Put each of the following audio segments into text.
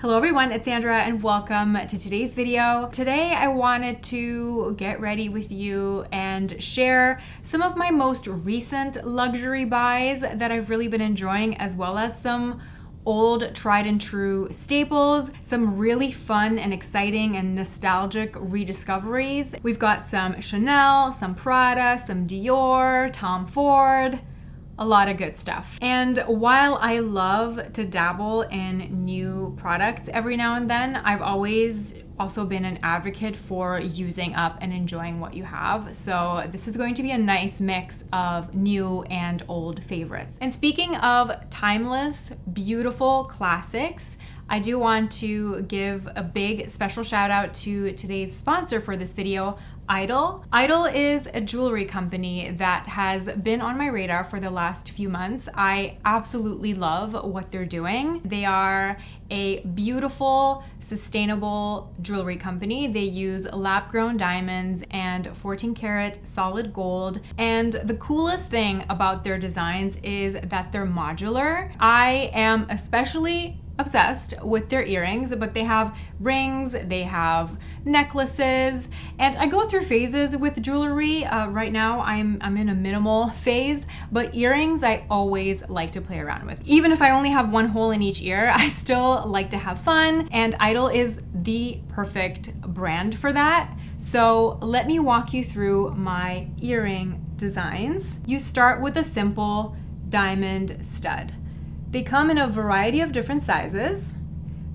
Hello everyone, it's Sandra and welcome to today's video. Today I wanted to get ready with you and share some of my most recent luxury buys that I've really been enjoying, as well as some old tried and true staples, some really fun and exciting and nostalgic rediscoveries. We've got some Chanel, some Prada, some Dior, Tom Ford, a lot of good stuff. And while I love to dabble in new products every now and then, I've always also been an advocate for using up and enjoying what you have. So this is going to be a nice mix of new and old favorites. And speaking of timeless, beautiful classics, I do want to give a big special shout out to today's sponsor for this video, Idyl. Idyl is a jewelry company that has been on my radar for the last few months. I absolutely love what they're doing. They are a beautiful, sustainable jewelry company. They use lab-grown diamonds and 14 karat solid gold. And the coolest thing about their designs is that they're modular. I am especially obsessed with their earrings, but they have rings, they have necklaces, and I go through phases with jewelry. Right now I'm in a minimal phase, but earrings I always like to play around with. Even if I only have one hole in each ear, I still like to have fun, and Idyl is the perfect brand for that. So let me walk you through my earring designs. You start with a simple diamond stud. They come in a variety of different sizes.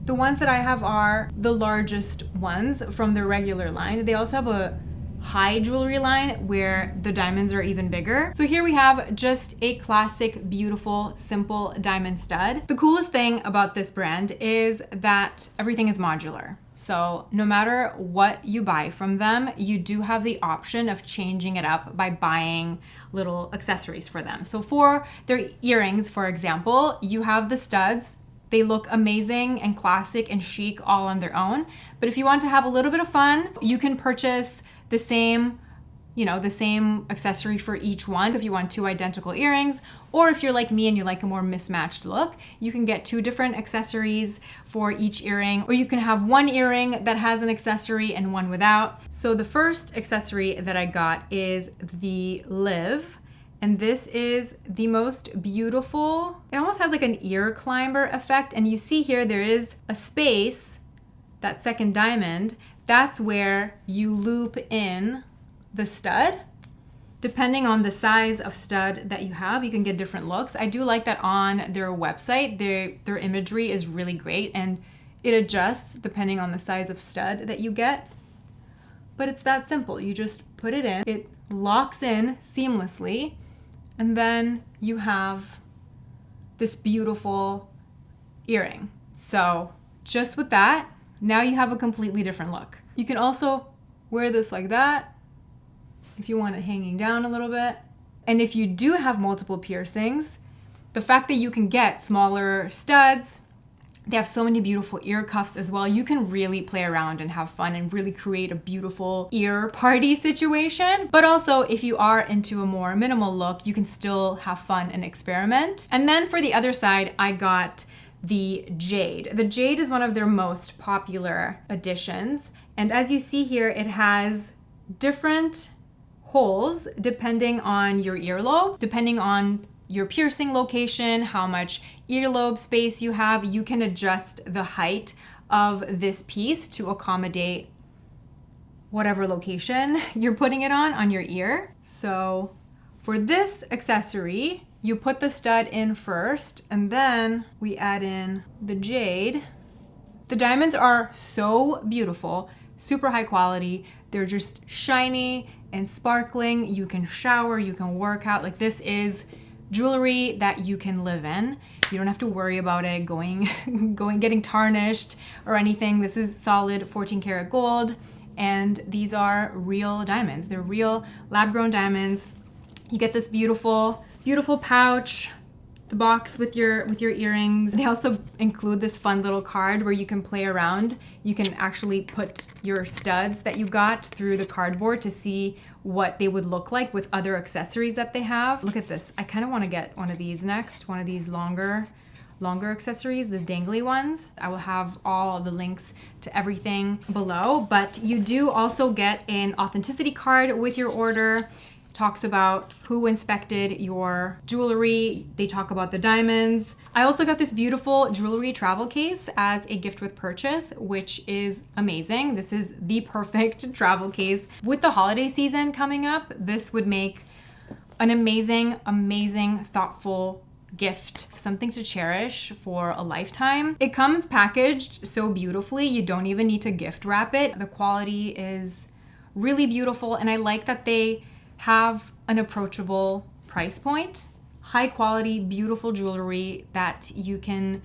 The ones that I have are the largest ones from the regular line. They also have a high jewelry line where the diamonds are even bigger. So here we have just a classic, beautiful, simple diamond stud. The coolest thing about this brand is that everything is modular. So no matter what you buy from them, you do have the option of changing it up by buying little accessories for them. So for their earrings, for example, you have the studs. They look amazing and classic and chic all on their own. But if you want to have a little bit of fun, you can purchase the same accessory for each one if you want two identical earrings, or if you're like me and you like a more mismatched look, you can get two different accessories for each earring, or you can have one earring that has an accessory and one without. So the first accessory that I got is the Live, and this is the most beautiful. It almost has like an ear climber effect, and you see here there is a space, that second diamond, that's where you loop in the stud. Depending on the size of stud that you have, you can get different looks. I do like that on their website. Their imagery is really great and it adjusts depending on the size of stud that you get. But it's that simple. You just put it in, it locks in seamlessly, and then you have this beautiful earring. So just with that, now you have a completely different look. You can also wear this like that if you want it hanging down a little bit. And if you do have multiple piercings, the fact that you can get smaller studs, they have so many beautiful ear cuffs as well. You can really play around and have fun and really create a beautiful ear party situation. But also, if you are into a more minimal look, you can still have fun and experiment. And then for the other side, I got the Jade. The Jade is one of their most popular additions. And as you see here, it has different holes depending on your earlobe, depending on your piercing location, how much earlobe space you have. You can adjust the height of this piece to accommodate whatever location you're putting it on your ear. So for this accessory, you put the stud in first, and then we add in the Jade. The diamonds are so beautiful, super high quality. They're just shiny and sparkling. You can shower, you can work out. Like, this is jewelry that you can live in. You don't have to worry about it getting tarnished or anything. This is solid 14 karat gold, and these are real diamonds. They're real lab-grown diamonds. You get this beautiful, beautiful pouch, the box with your earrings. They also include this fun little card where you can play around. You can actually put your studs that you got through the cardboard to see what they would look like with other accessories that they have. Look at this. I kind of want to get one of these next, one of these longer longer accessories, the dangly ones. I will have all the links to everything below, but you do also get an authenticity card with your order. Talks about who inspected your jewelry. They talk about the diamonds. I also got this beautiful jewelry travel case as a gift with purchase, which is amazing. This is the perfect travel case. With the holiday season coming up, this would make an amazing, amazing, thoughtful gift, something to cherish for a lifetime. It comes packaged so beautifully, you don't even need to gift wrap it. The quality is really beautiful, and I like that they have an approachable price point. High quality, beautiful jewelry that you can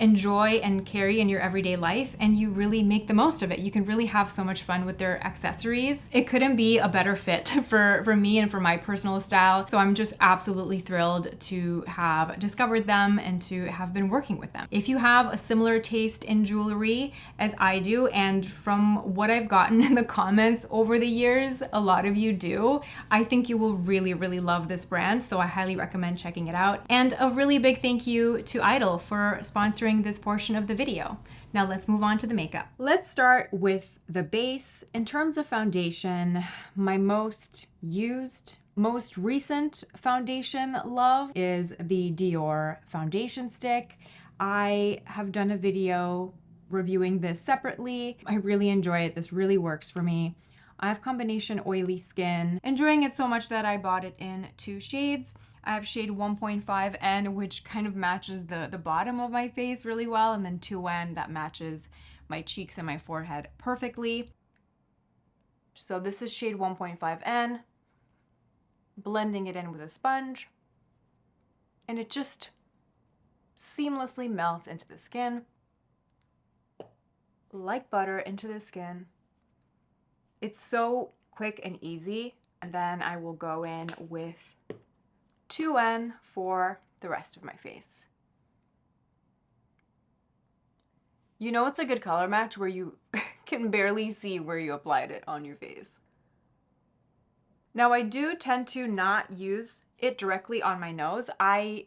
enjoy and carry in your everyday life, and you really make the most of it. You can really have so much fun with their accessories. It couldn't be a better fit for me and for my personal style. So I'm just absolutely thrilled to have discovered them and to have been working with them. If you have a similar taste in jewelry as I do, and from what I've gotten in the comments over the years, a lot of you do, I think you will really, really love this brand. So I highly recommend checking it out. And a really big thank you to Idyl for sponsoring this portion of the video. Now let's move on to the makeup. Let's start with the base. In terms of foundation, my most used, most recent foundation love is the Dior foundation stick. I have done a video reviewing this separately. I really enjoy it. This really works for me. I have combination oily skin, enjoying it so much that I bought it in 2 shades. I have shade 1.5N, which kind of matches the bottom of my face really well, and then 2N that matches my cheeks and my forehead perfectly. So this is shade 1.5N, blending it in with a sponge, and it just seamlessly melts into the skin, like butter into the skin. It's so quick and easy. And then I will go in with 2N for the rest of my face. You know, it's a good color match where you can barely see where you applied it on your face. Now I do tend to not use it directly on my nose. I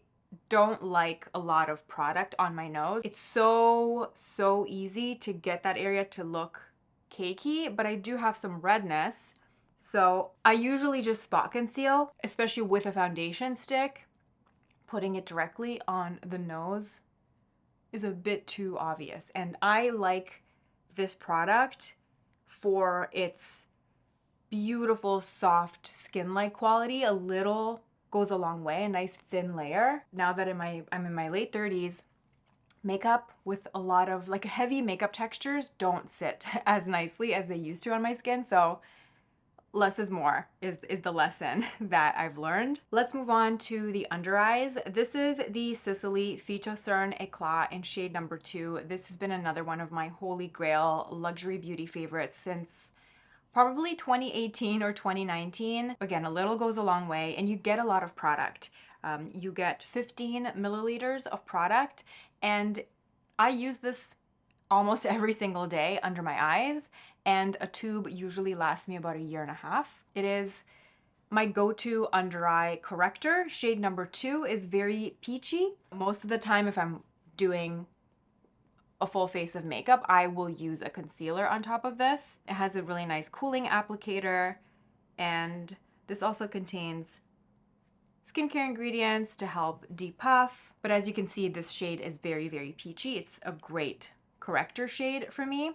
don't like a lot of product on my nose. It's so easy to get that area to look cakey, but I do have some redness. So I usually just spot conceal, especially with a foundation stick. Putting it directly on the nose is a bit too obvious. And I like this product for its beautiful, soft, skin-like quality. A little goes a long way, a nice thin layer. Now that I'm in my late 30s, makeup with a lot of like heavy makeup textures don't sit as nicely as they used to on my skin. So less is more is the lesson that I've learned. Let's move on to the under eyes. This is the Sisley Phyto-Cernes Éclat in shade number 2. This has been another one of my holy grail luxury beauty favorites since probably 2018 or 2019. Again, a little goes a long way, and you get a lot of product. You get 15 milliliters of product, and I use this almost every single day under my eyes, and a tube usually lasts me about 1.5 years. It is my go-to under eye corrector. Shade number 2 is very peachy. Most of the time, if I'm doing a full face of makeup, I will use a concealer on top of this. It has a really nice cooling applicator, and this also contains skincare ingredients to help depuff. But as you can see, this shade is very peachy. It's a great corrector shade for me.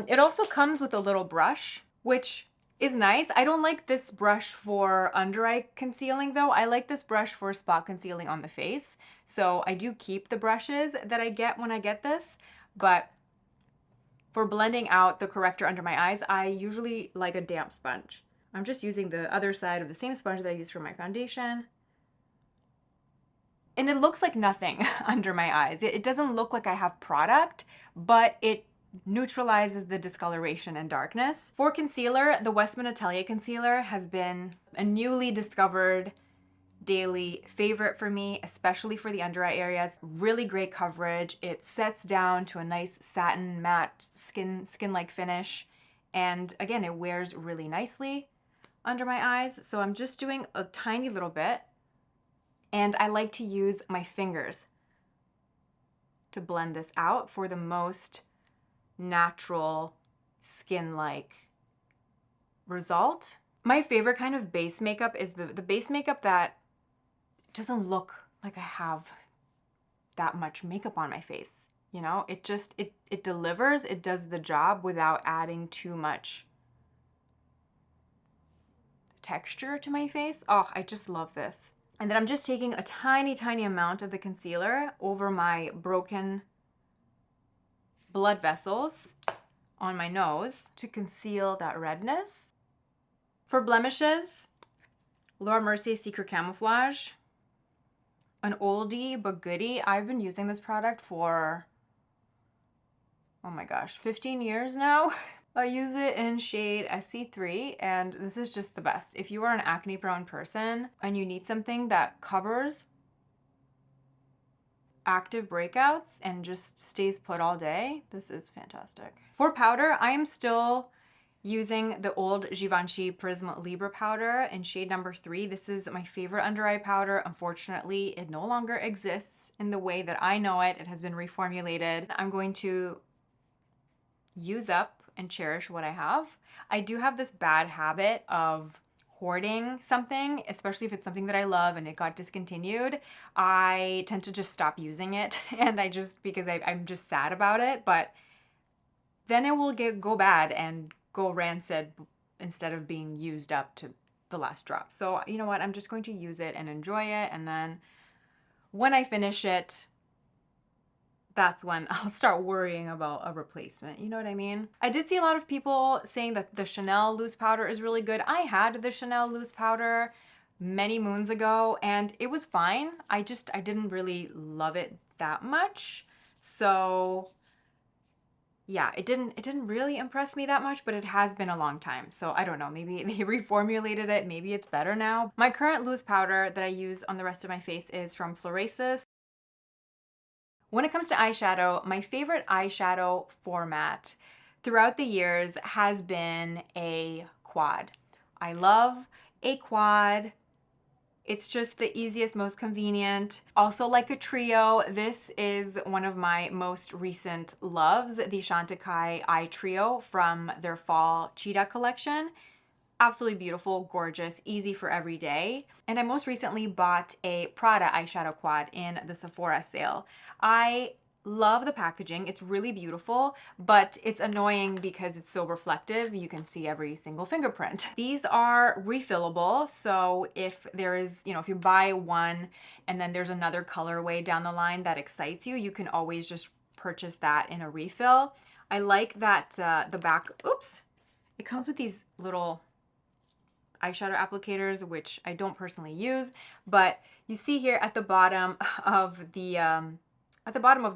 It also comes with a little brush, which is nice. I don't like this brush for under eye concealing though. I like this brush for spot concealing on the face. So I do keep the brushes that I get when I get this, but for blending out the corrector under my eyes, I usually like a damp sponge. I'm just using the other side of the same sponge that I used for my foundation. And it looks like nothing under my eyes. It doesn't look like I have product, but it neutralizes the discoloration and darkness. For concealer, the Westman Atelier concealer has been a newly discovered daily favorite for me, especially for the under eye areas. Really great coverage. It sets down to a nice satin matte skin-like finish. And again, it wears really nicely under my eyes. So I'm just doing a tiny little bit. And I like to use my fingers to blend this out for the most natural skin-like result. My favorite kind of base makeup is the base makeup that doesn't look like I have that much makeup on my face. You know, it just, it delivers, it does the job without adding too much texture to my face. Oh, I just love this. And then I'm just taking a tiny, tiny amount of the concealer over my broken blood vessels on my nose to conceal that redness. For blemishes, Laura Mercier Secret Camouflage. An oldie but goodie. I've been using this product for, oh my gosh, 15 years now. I use it in shade SC3 and this is just the best. If you are an acne prone person and you need something that covers active breakouts and just stays put all day, this is fantastic. For powder, I am still using the old Givenchy Prism Libre powder in shade number 3. This is my favorite under eye powder. Unfortunately, it no longer exists in the way that I know it. It has been reformulated. I'm going to use up and cherish what I have. I do have this bad habit of hoarding something, especially if it's something that I love and it got discontinued. I tend to just stop using it and because I'm just sad about it, but then it will go bad and go rancid instead of being used up to the last drop. So you know what, I'm just going to use it and enjoy it, and then when I finish it, that's when I'll start worrying about a replacement. You know what I mean? I did see a lot of people saying that the Chanel loose powder is really good. I had the Chanel loose powder many moons ago and it was fine. I didn't really love it that much. So yeah, it didn't really impress me that much, but it has been a long time. So I don't know, maybe they reformulated it. Maybe it's better now. My current loose powder that I use on the rest of my face is from Florasis. When it comes to eyeshadow, my favorite eyeshadow format throughout the years has been a quad. I love a quad. It's just the easiest, most convenient. Also like a trio, this is one of my most recent loves, the Chantecaille Eye Trio from their fall Cheetah collection. Absolutely beautiful, gorgeous, easy for every day. And I most recently bought a Prada eyeshadow quad in the Sephora sale. I love the packaging. It's really beautiful, but it's annoying because it's so reflective. You can see every single fingerprint. These are refillable. So if there is, if you buy one and then there's another colorway down the line that excites you, you can always just purchase that in a refill. I like that the back, oops, it comes with these little eyeshadow applicators, which I don't personally use, but you see here at the bottom of the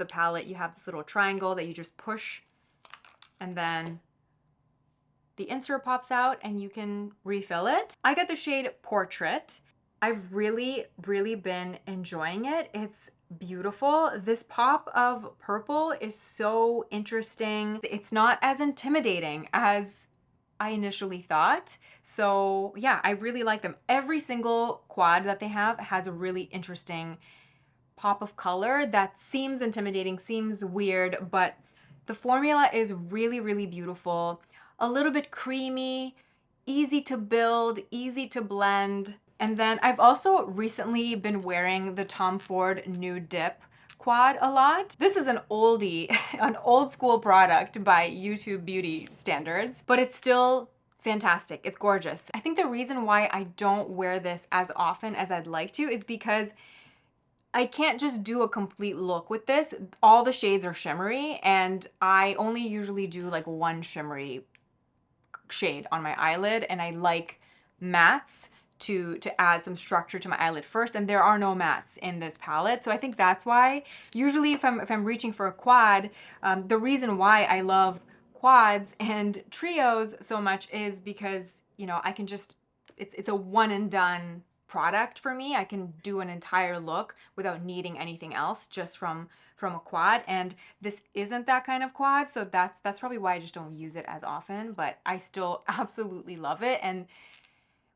palette, you have this little triangle that you just push and then the insert pops out and you can refill it. I got the shade Portrait. I've really, really been enjoying it. It's beautiful. This pop of purple is so interesting. It's not as intimidating as I initially thought. So yeah, I really like them. Every single quad that they have has a really interesting pop of color that seems intimidating, seems weird, but the formula is really, really beautiful. A little bit creamy, easy to build, easy to blend. And then I've also recently been wearing the Tom Ford Nude Dip quad a lot. This is an oldie, an old school product by YouTube beauty standards, but it's still fantastic. It's gorgeous. I think the reason why I don't wear this as often as I'd like to is because I can't just do a complete look with this. All the shades are shimmery and I only usually do like one shimmery shade on my eyelid, and I like mattes to add some structure to my eyelid first, and there are no mattes in this palette. So I think that's why usually if I'm reaching for a quad, the reason why I love quads and trios so much is because, I can just, it's a one and done product for me. I can do an entire look without needing anything else just from a quad, and this isn't that kind of quad, so that's probably why I just don't use it as often, but I still absolutely love it. And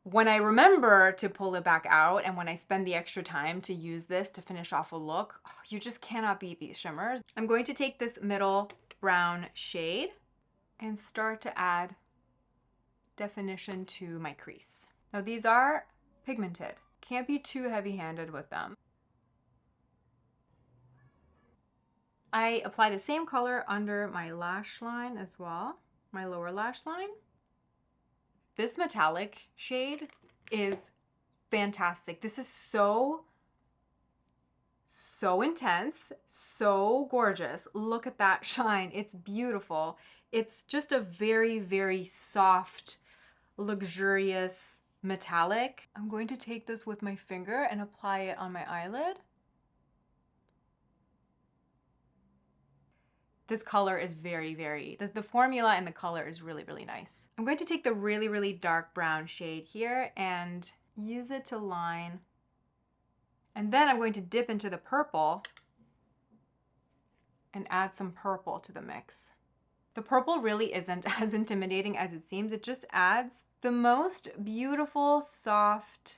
when I remember to pull it back out and when I spend the extra time to use this to finish off a look, oh, you just cannot beat these shimmers. I'm going to take this middle brown shade and start to add definition to my crease. Now these are pigmented. Can't be too heavy-handed with them. I apply the same color under my lash line as well, my lower lash line. This metallic shade is fantastic. This is so intense, so gorgeous. Look at that shine. It's beautiful. It's just a very, very soft, luxurious metallic. I'm going to take this with my finger and apply it on my eyelid. This color is the formula and the color is really, really nice. I'm going to take the really, really dark brown shade here and use it to line. And then I'm going to dip into the purple and add some purple to the mix. The purple really isn't as intimidating as it seems. It just adds the most beautiful, soft,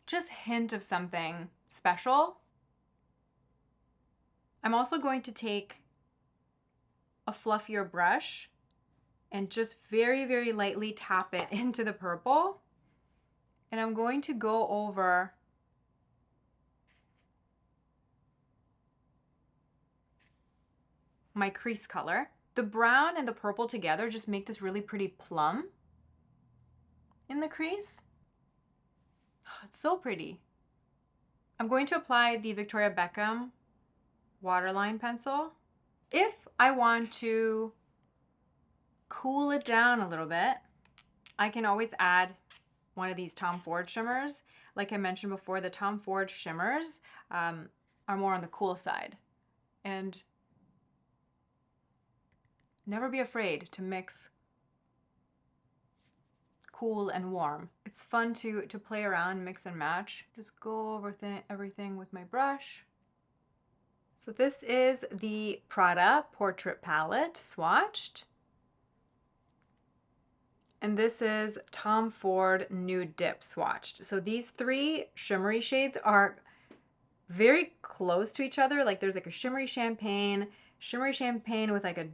just hint of something special. I'm also going to take a fluffier brush and just very, very lightly tap it into the purple. And I'm going to go over my crease color. The brown and the purple together just make this really pretty plum in the crease. Oh, it's so pretty. I'm going to apply the Victoria Beckham waterline pencil. If I want to cool it down a little bit, I can always add one of these Tom Ford shimmers. Like I mentioned before, the Tom Ford shimmers are more on the cool side. And never be afraid to mix cool and warm. It's fun to play around, mix and match. Just go over everything with my brush. So this is the Prada Portrait Palette swatched. And this is Tom Ford Nude Dip swatched. So these three shimmery shades are very close to each other. Like there's like a shimmery champagne with like a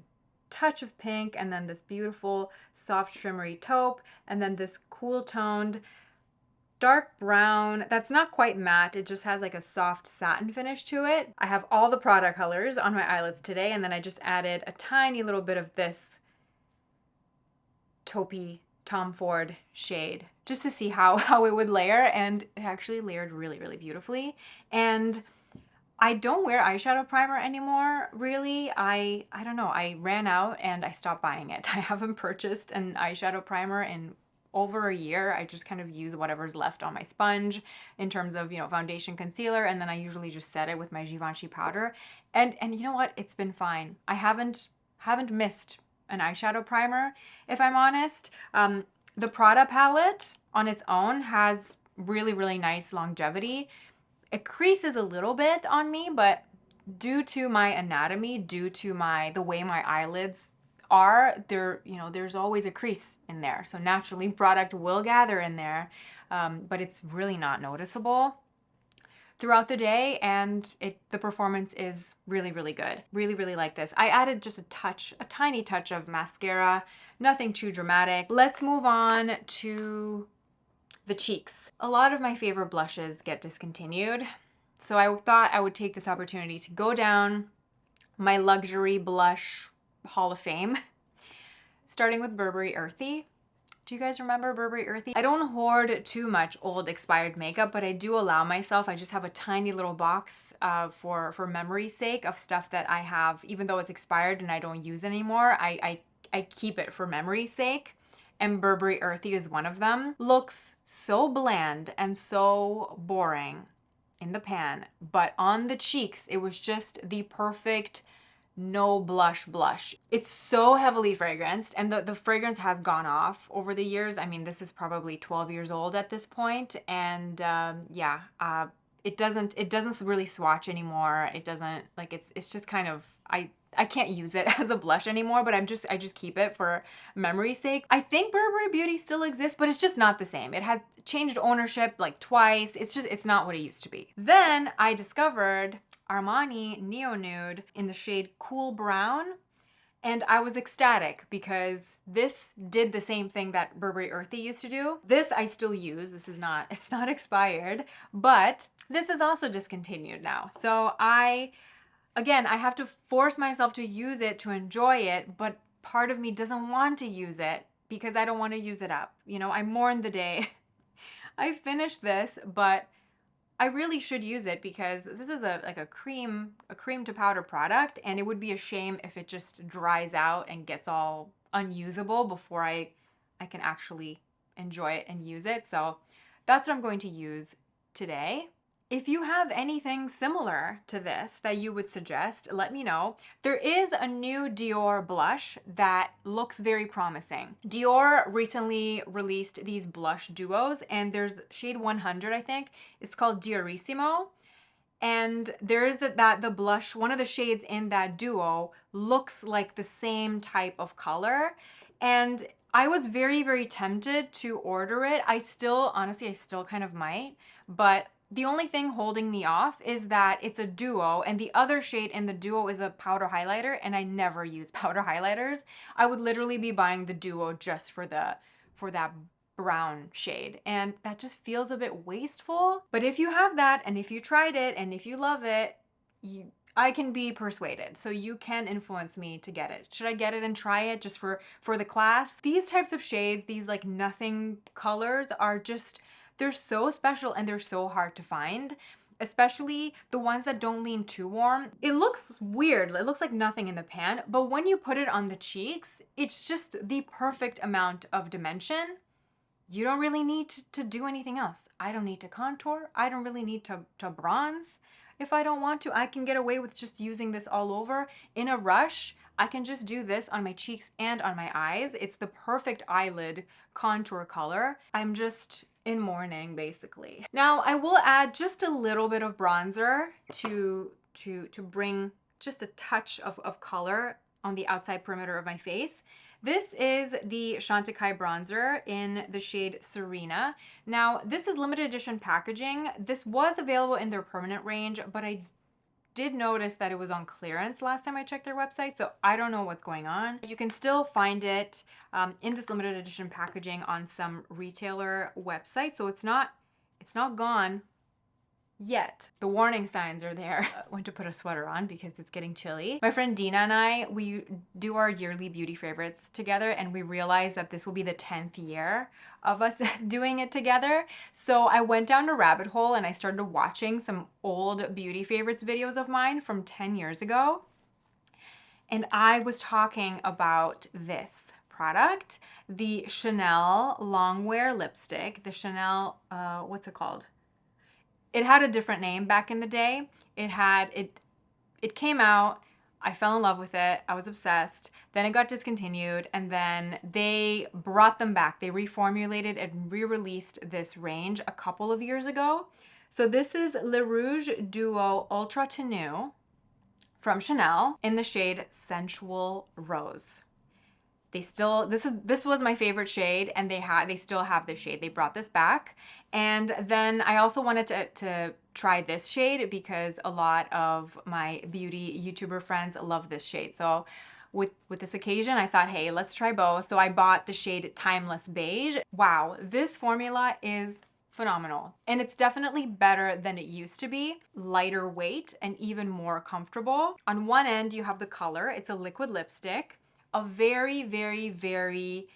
touch of pink, and then this beautiful soft shimmery taupe, and then this cool toned dark brown that's not quite matte. It just has like a soft satin finish to it. I have all the Prada colors on my eyelids today, and then I just added a tiny little bit of this taupey Tom Ford shade just to see how it would layer, and it actually layered really, really beautifully. And I don't wear eyeshadow primer anymore, really. I don't know, I ran out and I stopped buying it. I haven't purchased an eyeshadow primer in over a year. I just kind of use whatever's left on my sponge in terms of, you know, foundation, concealer, and then I usually just set it with my Givenchy powder. And you know what? It's been fine. I haven't missed an eyeshadow primer, if I'm honest. The Prada palette on its own has really, really nice longevity. It creases a little bit on me, but due to my anatomy, due to the way my eyelids are, there's always a crease in there. So naturally product will gather in there, but it's really not noticeable throughout the day, and the performance is really, really good. Really, really like this. I added just a tiny touch of mascara, nothing too dramatic. Let's move on to the cheeks. A lot of my favorite blushes get discontinued, so I thought I would take this opportunity to go down my luxury blush Hall of Fame, starting with Burberry Earthy. Do you guys remember Burberry Earthy? I don't hoard too much old expired makeup, but I do allow myself. I just have a tiny little box for memory's sake of stuff that I have, even though it's expired and I don't use anymore. I keep it for memory's sake. And Burberry Earthy is one of them. Looks so bland and so boring in the pan, but on the cheeks, it was just the perfect no blush blush. It's so heavily fragranced, and the fragrance has gone off over the years. I mean, this is probably 12 years old at this point, and it doesn't really swatch anymore. It doesn't, like, it's just kind of, I can't use it as a blush anymore, but I just keep it for memory's sake. I think Burberry Beauty still exists, but it's just not the same. It had changed ownership like twice. It's not what it used to be. Then I discovered Armani Neo Nude in the shade Cool Brown. And I was ecstatic because this did the same thing that Burberry Earthy used to do. This I still use. This is not, it's not expired, but this is also discontinued now. So again, I have to force myself to use it to enjoy it, but part of me doesn't want to use it because I don't want to use it up. You know, I mourn the day I finished this, but I really should use it because this is a cream to powder product, and it would be a shame if it just dries out and gets all unusable before I can actually enjoy it and use it. So that's what I'm going to use today. If you have anything similar to this that you would suggest, let me know. There is a new Dior blush that looks very promising. Dior recently released these blush duos, and there's shade 100, I think. It's called Diorissimo. And there is the blush, one of the shades in that duo looks like the same type of color. And I was very, very tempted to order it. Honestly, I still kind of might, but the only thing holding me off is that it's a duo, and the other shade in the duo is a powder highlighter, and I never use powder highlighters. I would literally be buying the duo just for that brown shade, and that just feels a bit wasteful. But if you have that, and if you tried it, and if you love it, I can be persuaded. So you can influence me to get it. Should I get it and try it just for the class? These types of shades, these like nothing colors, are just, they're so special and they're so hard to find, especially the ones that don't lean too warm. It looks weird. It looks like nothing in the pan, but when you put it on the cheeks, it's just the perfect amount of dimension. You don't really need to do anything else. I don't need to contour. I don't really need to bronze. If I don't want to, I can get away with just using this all over. In a rush, I can just do this on my cheeks and on my eyes. It's the perfect eyelid contour color. I'm just in mourning, basically. Now, I will add just a little bit of bronzer to bring just a touch of color on the outside perimeter of my face. This is the Chantecaille bronzer in the shade Sirena. Now, this is limited edition packaging. This was available in their permanent range, but I did notice that it was on clearance last time I checked their website, so I don't know what's going on. You can still find it in this limited edition packaging on some retailer website, so it's not gone yet. The warning signs are there. I went to put a sweater on because it's getting chilly. My friend Dina and I, we do our yearly beauty favorites together, and we realized that this will be the 10th year of us doing it together. So I went down a rabbit hole and I started watching some old beauty favorites videos of mine from 10 years ago. And I was talking about this product, the Chanel Longwear lipstick, the Chanel, what's it called? It had a different name back in the day. It came out, I fell in love with it, I was obsessed, then it got discontinued, and then they brought them back. They reformulated and re-released this range a couple of years ago. So this is Le Rouge Duo Ultra TENUE from Chanel in the shade Sensual Rose. This was my favorite shade, and they still have this shade. They brought this back. And then I also wanted to try this shade because a lot of my beauty YouTuber friends love this shade. So with this occasion, I thought, hey, let's try both. So I bought the shade Timeless Beige. Wow, this formula is phenomenal. And it's definitely better than it used to be. Lighter weight and even more comfortable. On one end, you have the color. It's a liquid lipstick. A very, very, very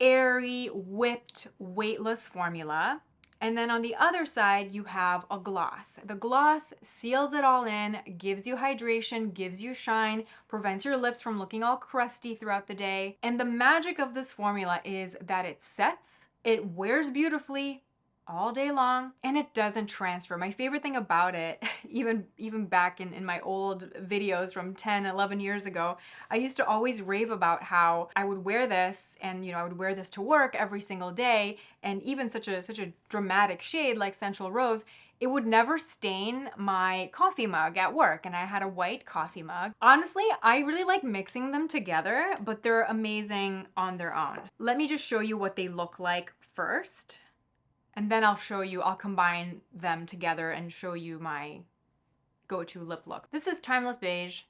airy, whipped, weightless formula. And then on the other side, you have a gloss. The gloss seals it all in, gives you hydration, gives you shine, prevents your lips from looking all crusty throughout the day. And the magic of this formula is that it sets, it wears beautifully all day long, and it doesn't transfer. My favorite thing about it, even back in my old videos from 10, 11 years ago, I used to always rave about how I would wear this, and I would wear this to work every single day, and even such a dramatic shade like Sensual Rose, it would never stain my coffee mug at work, and I had a white coffee mug. Honestly, I really like mixing them together, but they're amazing on their own. Let me just show you what they look like first, and then I'll combine them together and show you my go-to lip look. This is Timeless Beige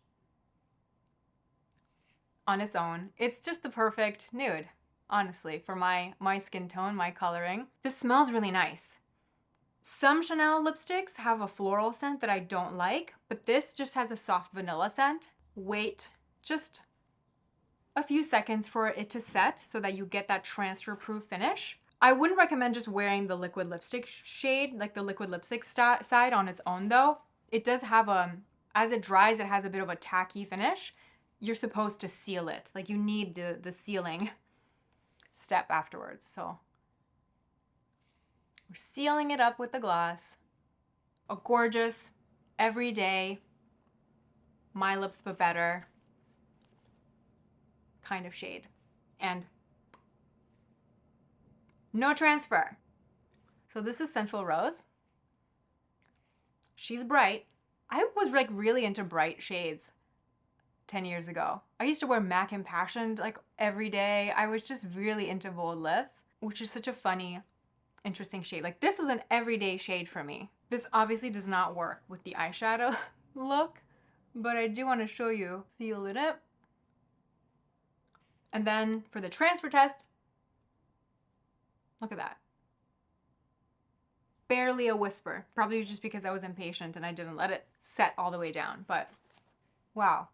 on its own. It's just the perfect nude, honestly, for my skin tone, my coloring. This smells really nice. Some Chanel lipsticks have a floral scent that I don't like, but this just has a soft vanilla scent. Wait just a few seconds for it to set so that you get that transfer-proof finish. I wouldn't recommend just wearing the liquid lipstick shade, like the liquid lipstick side on its own though. It does have as it dries, it has a bit of a tacky finish. You're supposed to seal it. Like you need the sealing step afterwards. So we're sealing it up with the gloss. A gorgeous, everyday, my lips but better kind of shade. And no transfer. So this is Central Rose. She's bright. I was like really into bright shades 10 years ago. I used to wear MAC Impassioned like every day. I was just really into bold lips, which is such a funny, interesting shade. Like this was an everyday shade for me. This obviously does not work with the eyeshadow look, but I do want to show you. Seal it up. And then for the transfer test, look at that. Barely a whisper. Probably just because I was impatient and I didn't let it set all the way down, but wow.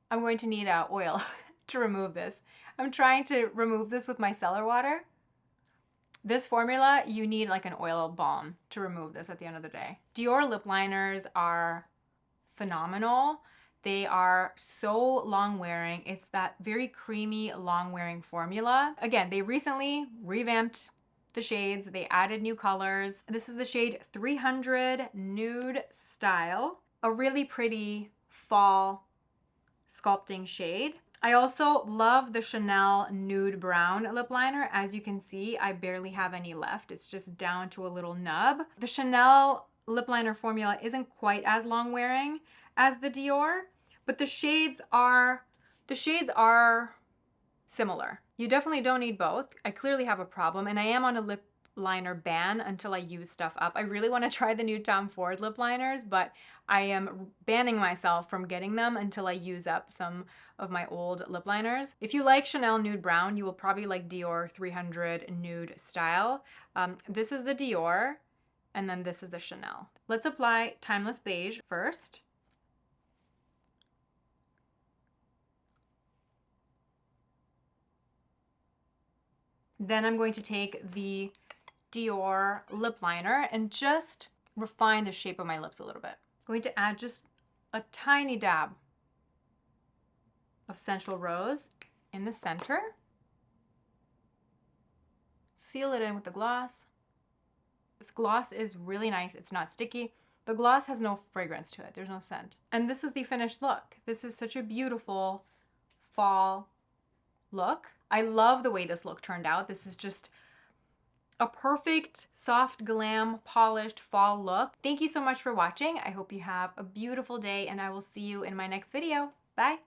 I'm going to need oil to remove this. I'm trying to remove this with micellar water. This formula, you need like an oil balm to remove this at the end of the day. Dior lip liners are phenomenal. They are so long wearing. It's that very creamy, long wearing formula. Again, they recently revamped the shades. They added new colors. This is the shade 300 Nude Style. A really pretty fall sculpting shade. I also love the Chanel Nude Brown lip liner. As you can see, I barely have any left. It's just down to a little nub. The Chanel lip liner formula isn't quite as long wearing as the Dior, but the shades are similar. You definitely don't need both. I clearly have a problem, and I am on a lip liner ban until I use stuff up. I really want to try the new Tom Ford lip liners, but I am banning myself from getting them until I use up some of my old lip liners. If you like Chanel Nude Brown, you will probably like Dior 300 Nude Style. This is the Dior, and then this is the Chanel. Let's apply Timeless Beige first. Then I'm going to take the Dior lip liner and just refine the shape of my lips a little bit. I'm going to add just a tiny dab of Central Rose in the center. Seal it in with the gloss. This gloss is really nice. It's not sticky. The gloss has no fragrance to it. There's no scent. And this is the finished look. This is such a beautiful fall look. I love the way this look turned out. This is just a perfect, soft, glam, polished fall look. Thank you so much for watching. I hope you have a beautiful day, and I will see you in my next video. Bye.